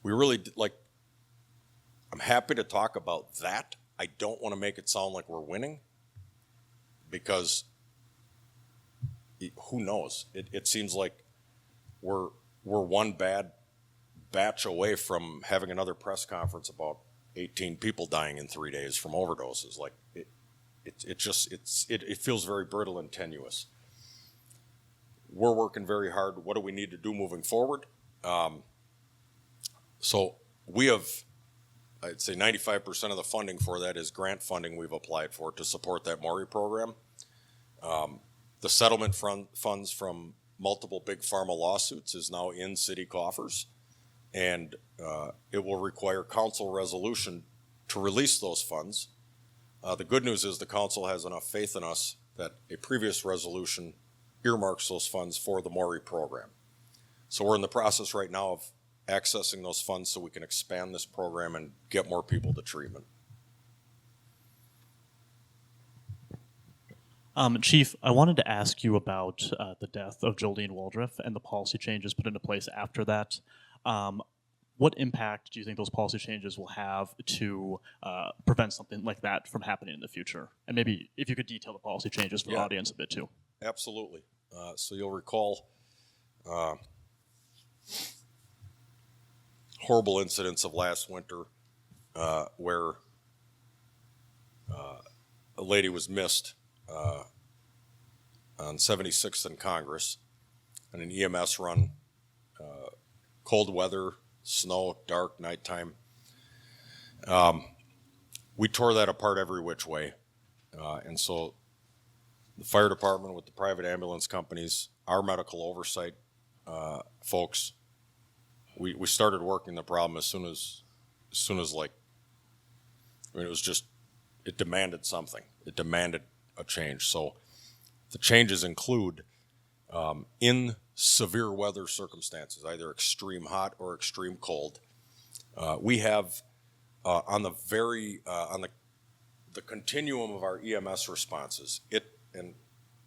We really, I'm happy to talk about that. I don't want to make it sound like we're winning because who knows? It seems like we're one bad batch away from having another press conference about 18 people dying in 3 days from overdoses. It feels very brittle and tenuous. We're working very hard. What do we need to do moving forward? So we have, I'd say 95% of the funding for that is grant funding we've applied for to support that Maury program. The settlement funds from multiple big pharma lawsuits is now in city coffers, and it will require council resolution to release those funds. The good news is the council has enough faith in us that a previous resolution earmarks those funds for the Maury program. So we're in the process right now of accessing those funds so we can expand this program and get more people to treatment. Chief, I wanted to ask you about the death of Jolene Waldriff and the policy changes put into place after that. What impact do you think those policy changes will have to prevent something like that from happening in the future? And maybe if you could detail the policy changes for the audience a bit too. Absolutely. So you'll recall horrible incidents of last winter where a lady was missed on 76th and Congress, and an EMS run, cold weather, snow, dark, nighttime. We tore that apart every which way. And so the fire department with the private ambulance companies, our medical oversight folks, we started working the problem as soon as like, I mean, it demanded something. It demanded a change. So the changes include in severe weather circumstances, either extreme hot or extreme cold, we have on the continuum of our EMS responses, and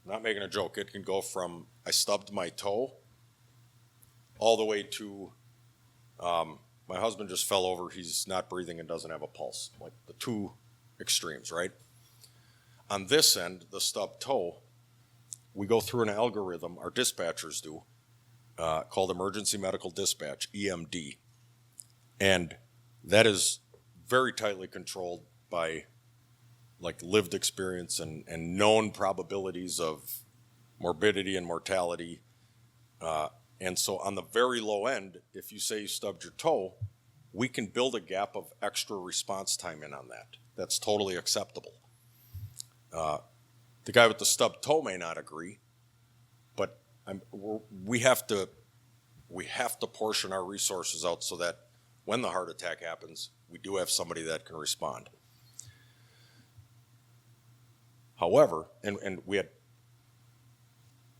not making a joke, it can go from I stubbed my toe all the way to my husband just fell over, he's not breathing and doesn't have a pulse, like the two extremes, right? On this end, the stubbed toe, we go through an algorithm, our dispatchers do, called Emergency Medical Dispatch, EMD. And that is very tightly controlled by like lived experience and known probabilities of morbidity and mortality. And so on the very low end, if you say you stubbed your toe, we can build a gap of extra response time in on that. That's totally acceptable. The guy with the stubbed toe may not agree, but we have to portion our resources out so that when the heart attack happens, we do have somebody that can respond. However, and we had,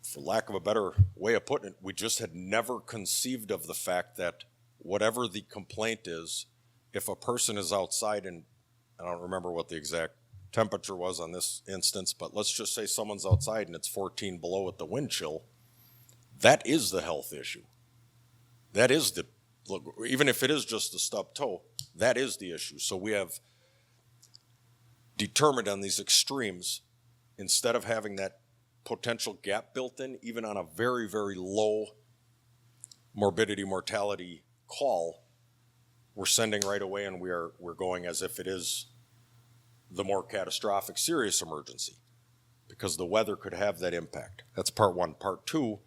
for lack of a better way of putting it, we just had never conceived of the fact that whatever the complaint is, if a person is outside, and I don't remember what the exact temperature was on this instance, but let's just say someone's outside and it's 14 below with the wind chill, that is the health issue. That is look, even if it is just the stubbed toe, that is the issue. So we have determined on these extremes, instead of having that potential gap built in, even on a very, very low morbidity, mortality call, we're sending right away, and we're going as if it is the more catastrophic, serious emergency, because the weather could have that impact. That's part one. Part two,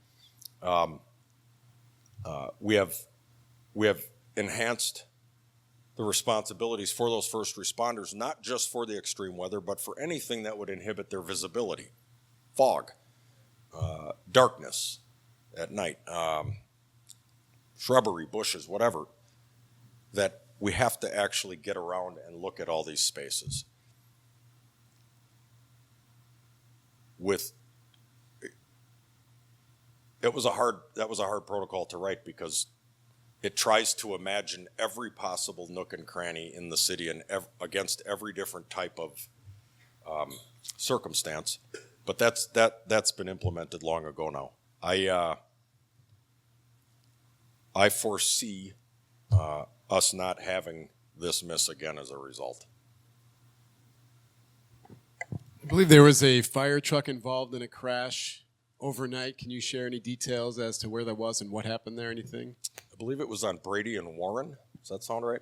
we have enhanced the responsibilities for those first responders, not just for the extreme weather, but for anything that would inhibit their visibility. Fog, darkness at night, shrubbery, bushes, whatever, that we have to actually get around and look at all these spaces. That was a hard protocol to write, because it tries to imagine every possible nook and cranny in the city and against every different type of circumstance. But that's been implemented long ago now. I foresee us not having this miss again as a result. I believe there was a fire truck involved in a crash overnight. Can you share any details as to where that was and what happened there? Anything? I believe it was on Brady and Warren. Does that sound right?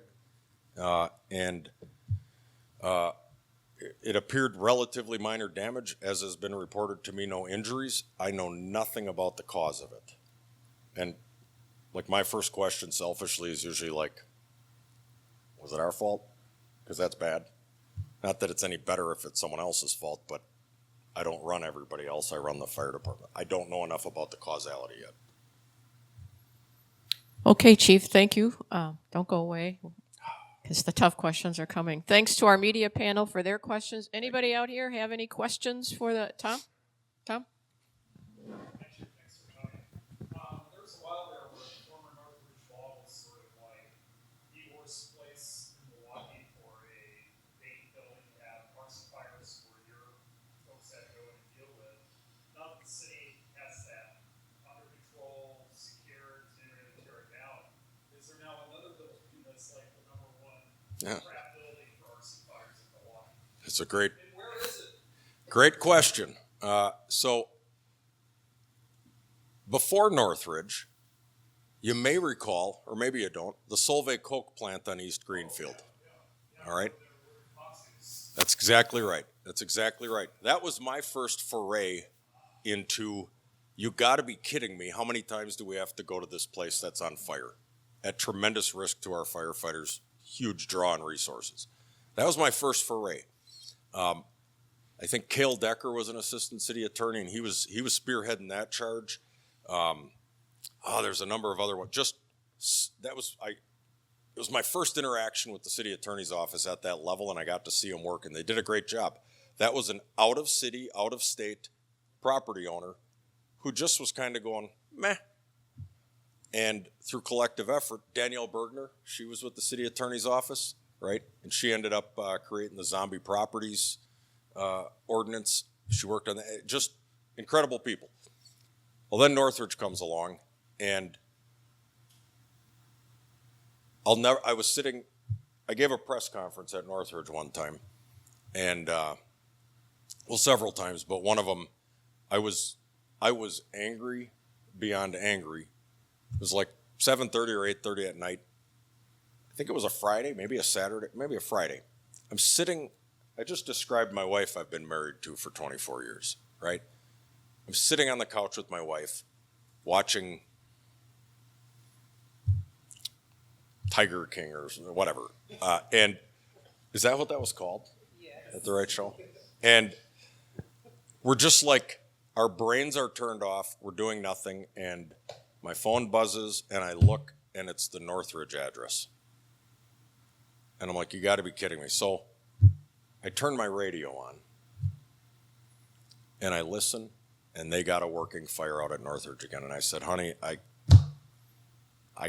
It appeared relatively minor damage, as has been reported to me, no injuries. I know nothing about the cause of it. And like, my first question selfishly is usually like, was it our fault? Because that's bad. Not that it's any better if it's someone else's fault, but I don't run everybody else. I run the fire department. I don't know enough about the causality yet. Okay, Chief, thank you. Don't go away, because the tough questions are coming. Thanks to our media panel for their questions. Anybody out here have any questions for Tom? Tom? Thanks for coming. There was a while there where former Northridge Mall was sort of like the worst place in Milwaukee for a vacant building to have arson fires where your folks had to go in and deal with. Now that the city has that under control, secured, and ready to tear it down, is there now another building that's like the number one crap building for arson fires in Milwaukee? It's a great, And where is it? great question. So before Northridge, you may recall, or maybe you don't, the Solvay Coke plant on East Greenfield. All right? That's exactly right. That was my first foray into, you got to be kidding me. How many times do we have to go to this place that's on fire? At tremendous risk to our firefighters, huge draw on resources. That was my first foray. I think Cale Decker was an assistant city attorney, and he was spearheading that charge. There's a number of other ones. It was my first interaction with the city attorney's office at that level, and I got to see them work, and they did a great job. That was an out-of-city, out-of-state property owner who just was kind of going, meh. And through collective effort, Danielle Bergner, she was with the city attorney's office, right? And she ended up creating the zombie properties ordinance. She worked on that. Just incredible people. Well, then Northridge comes along, and I gave a press conference at Northridge one time, and several times, but one of them, I was angry beyond angry. It was like 7:30 or 8:30 at night. I think it was a Friday, maybe a Saturday, maybe a Friday. I just described my wife I've been married to for 24 years, right? I'm sitting on the couch with my wife, watching Tiger King or whatever. And is that what that was called? Yes. At the right show? And we're just like, our brains are turned off, we're doing nothing, and my phone buzzes, and I look, and it's the Northridge address. And I'm like, you got to be kidding me. So I turn my radio on, and I listen, and they got a working fire out at Northridge again. And I said, honey, I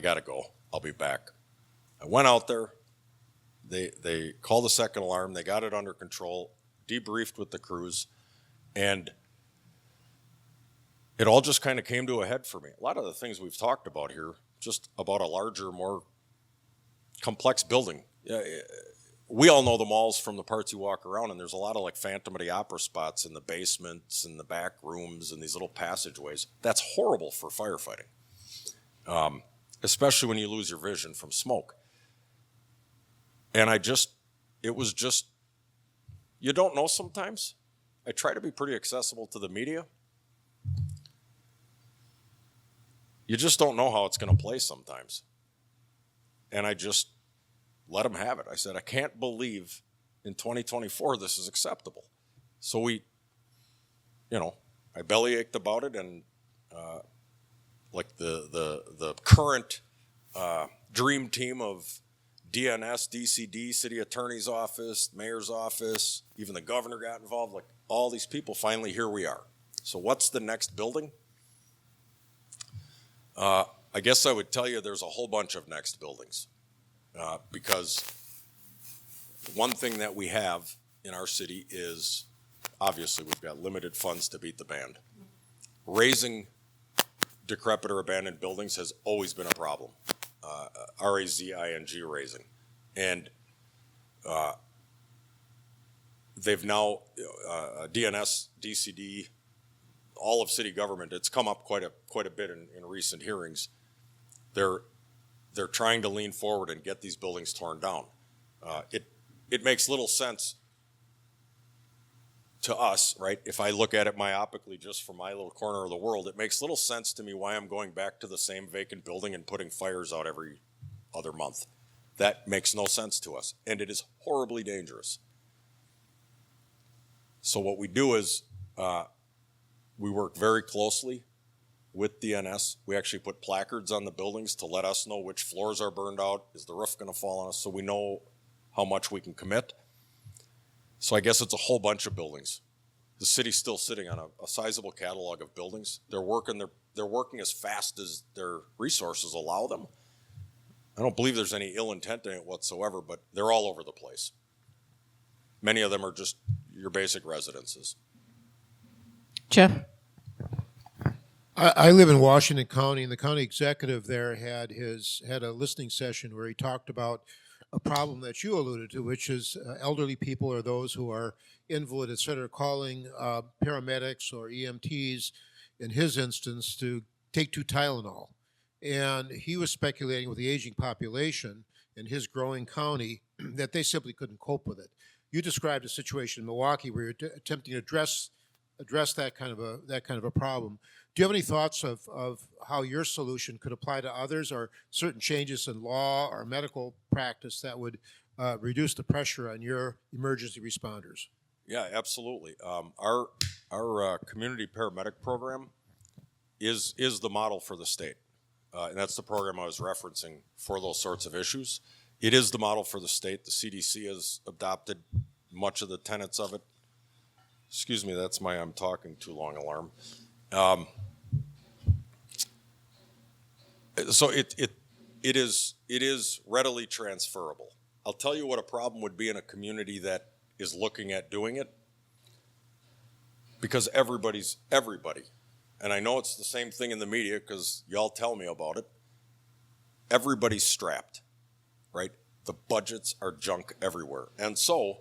got to go. I'll be back. I went out there. They called the second alarm. They got it under control, debriefed with the crews, and it all just kind of came to a head for me. A lot of the things we've talked about here, just about a larger, more complex building. We all know the malls from the parts you walk around, and there's a lot of like Phantom of the Opera spots in the basements and the back rooms and these little passageways. That's horrible for firefighting, especially when you lose your vision from smoke. And it was just, you don't know sometimes. I try to be pretty accessible to the media. You just don't know how it's going to play sometimes. And I just let them have it. I said, I can't believe in 2024 this is acceptable. So I bellyached about it, and like the current dream team of DNS, DCD, city attorney's office, mayor's office, even the governor got involved, like all these people, finally here we are. So what's the next building? I guess I would tell you there's a whole bunch of next buildings. Because one thing that we have in our city is, obviously, we've got limited funds to beat the band. Raising decrepit or abandoned buildings has always been a problem. RAZING raising. And they've now, DNS, DCD, all of city government, it's come up quite a bit in recent hearings. They're trying to lean forward and get these buildings torn down. It makes little sense to us, right? If I look at it myopically just from my little corner of the world, it makes little sense to me why I'm going back to the same vacant building and putting fires out every other month. That makes no sense to us, and it is horribly dangerous. So what we do is we work very closely with DNS. We actually put placards on the buildings to let us know which floors are burned out. Is the roof going to fall on us? So we know how much we can commit. So I guess it's a whole bunch of buildings. The city's still sitting on a sizable catalog of buildings. They're working as fast as their resources allow them. I don't believe there's any ill intent in it whatsoever, but they're all over the place. Many of them are just your basic residences. Jeff? I live in Washington County, and the county executive there had a listening session where he talked about a problem that you alluded to, which is elderly people or those who are invalid, et cetera, calling paramedics or EMTs, in his instance, to take 2 Tylenol. And he was speculating with the aging population in his growing county that they simply couldn't cope with it. You described a situation in Milwaukee where you're attempting to address address that kind of a problem. Do you have any thoughts of how your solution could apply to others, or certain changes in law or medical practice that would reduce the pressure on your emergency responders? Yeah, absolutely. Our community paramedic program is the model for the state, and that's the program I was referencing for those sorts of issues. It is the model for the state. The CDC has adopted much of the tenets of it. Excuse me, that's my I'm talking too long alarm. So it is readily transferable. I'll tell you what a problem would be in a community that is looking at doing it, because everybody, and I know it's the same thing in the media because y'all tell me about it, everybody's strapped, right? The budgets are junk everywhere. And so,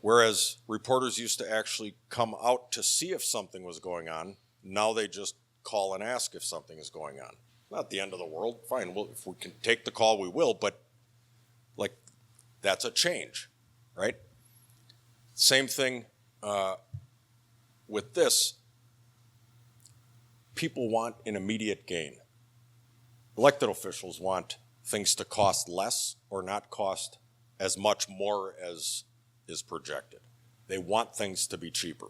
whereas reporters used to actually come out to see if something was going on, now they just call and ask if something is going on. Not the end of the world. Fine, well, if we can take the call, we will, but like, that's a change, right? Same thing with this. People want an immediate gain. Elected officials want things to cost less or not cost as much more as is projected. They want things to be cheaper.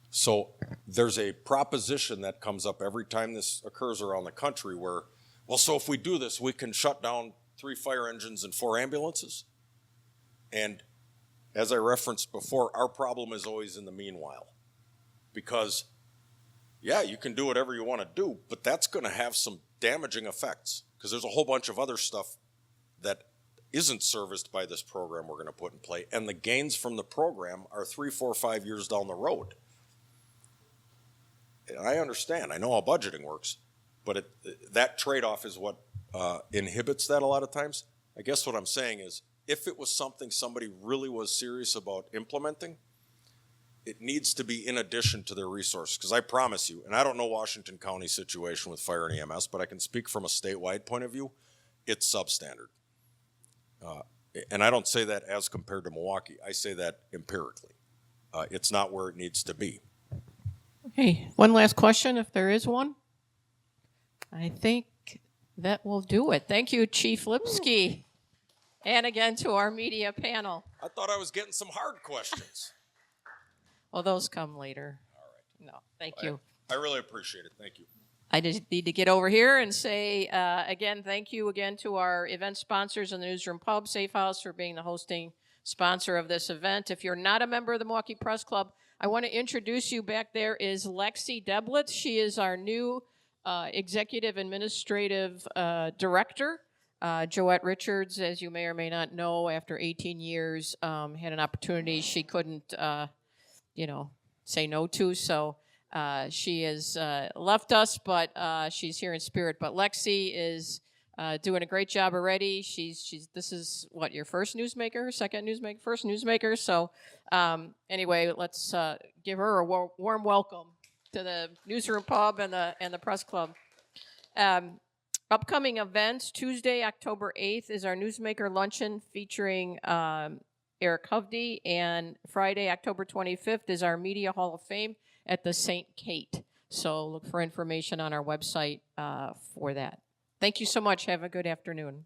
So there's a proposition that comes up every time this occurs around the country where, well, so if we do this, we can shut down 3 fire engines and 4 ambulances. And as I referenced before, our problem is always in the meanwhile. Because, yeah, you can do whatever you want to do, but that's going to have some damaging effects because there's a whole bunch of other stuff that isn't serviced by this program we're going to put in play. And the gains from the program are 3, 4, 5 years down the road. And I understand. I know how budgeting works. But that trade-off is what inhibits that a lot of times. I guess what I'm saying is, if it was something somebody really was serious about implementing, it needs to be in addition to their resources. Because I promise you, and I don't know Washington County's situation with fire and EMS, but I can speak from a statewide point of view, it's substandard. And I don't say that as compared to Milwaukee. I say that empirically. It's not where it needs to be. Okay, one last question, if there is one. I think that will do it. Thank you, Chief Lipski. And again, to our media panel. I thought I was getting some hard questions. Well, those come later. All right. No, thank you. I really appreciate it. Thank you. I just need to get over here and say, again, thank you again to our event sponsors in the Newsroom Pub, Safe House, for being the hosting sponsor of this event. If you're not a member of the Milwaukee Press Club, I want to introduce you. Back there is Lexi Deblitz. She is our new Executive Administrative Director. Joette Richards, as you may or may not know, after 18 years, had an opportunity she couldn't, say no to. So she has left us, but she's here in spirit. But Lexi is doing a great job already. This is what, your first newsmaker, second newsmaker, first newsmaker. So anyway, let's give her a warm welcome to the Newsroom Pub and the Press Club. Upcoming events, Tuesday, October 8th is our Newsmaker Luncheon featuring Eric Hovde, and Friday, October 25th is our Media Hall of Fame at the St. Kate. So look for information on our website for that. Thank you so much. Have a good afternoon.